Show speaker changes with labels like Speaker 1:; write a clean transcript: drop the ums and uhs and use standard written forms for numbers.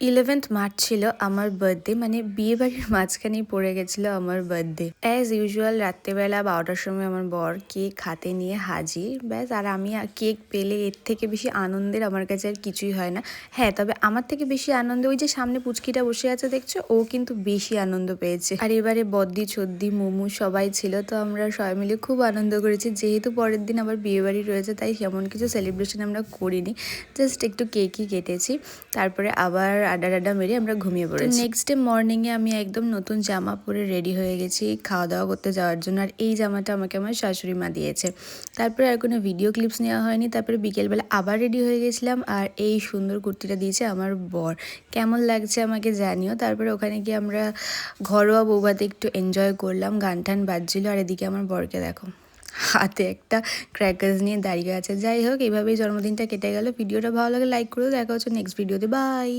Speaker 1: 11th March ছিল আমার birthday, মানে বিয়ে বাড়ির মাঝখানেই পড়ে গেছিল আমার বার্থডে। অ্যাজ ইউজুয়াল রাত্রেবেলা 12টার সময় আমার বর কেক হাতে নিয়ে হাজির, ব্যাস। আর আমি কেক পেলে এর থেকে বেশি আনন্দের আমার কাছে আর কিছুই হয় না। হ্যাঁ, তবে আমার থেকে বেশি আনন্দ ওই যে সামনে পুচকিটা বসে আছে দেখছো, ও কিন্তু বেশি আনন্দ পেয়েছে। আর এবারে বদ্দি ছদ্দি মোমো সবাই ছিল, তো আমরা সবাই মিলে খুব আনন্দ করেছি। যেহেতু পরের দিন আবার বিয়ে বাড়ি রয়েছে, তাই সেমন কিছু সেলিব্রেশন আমরা করিনি, জাস্ট একটু কেকই কেটেছি। তারপরে আবার আড্ডা মেরে আমরা ঘুমিয়ে পড়েছি। নেক্সট ডে মর্নিংয়ে আমি একদম নতুন জামা পরে রেডি হয়ে গেছি খাওয়া দাওয়া করতে যাওয়ার জন্য। আর এই জামাটা আমাকে আমার শাশুড়ি মা দিয়েছে। তারপরে আর কোনো ভিডিও ক্লিপস নেওয়া হয়নি। তারপরে বিকেলবেলা আবার রেডি হয়ে গেছিলাম, আর এই সুন্দর কুর্তিটা দিয়েছে আমার বর। কেমন লাগছে আমাকে জানিও। তারপরে ওখানে গিয়ে আমরা ঘরোয়া বৌভাতে একটু এনজয় করলাম, গান টান বাজছিল। আর এদিকে আমার বরকে দেখো, হাতে একটা ক্র্যাকার্স নিয়ে দাঁড়িয়ে আছে। যাই হোক, এইভাবেই জন্মদিনটা কেটে গেল। ভিডিওটা ভালো লাগে লাইক করে দেখা হচ্ছে নেক্সট ভিডিওতে। বাই।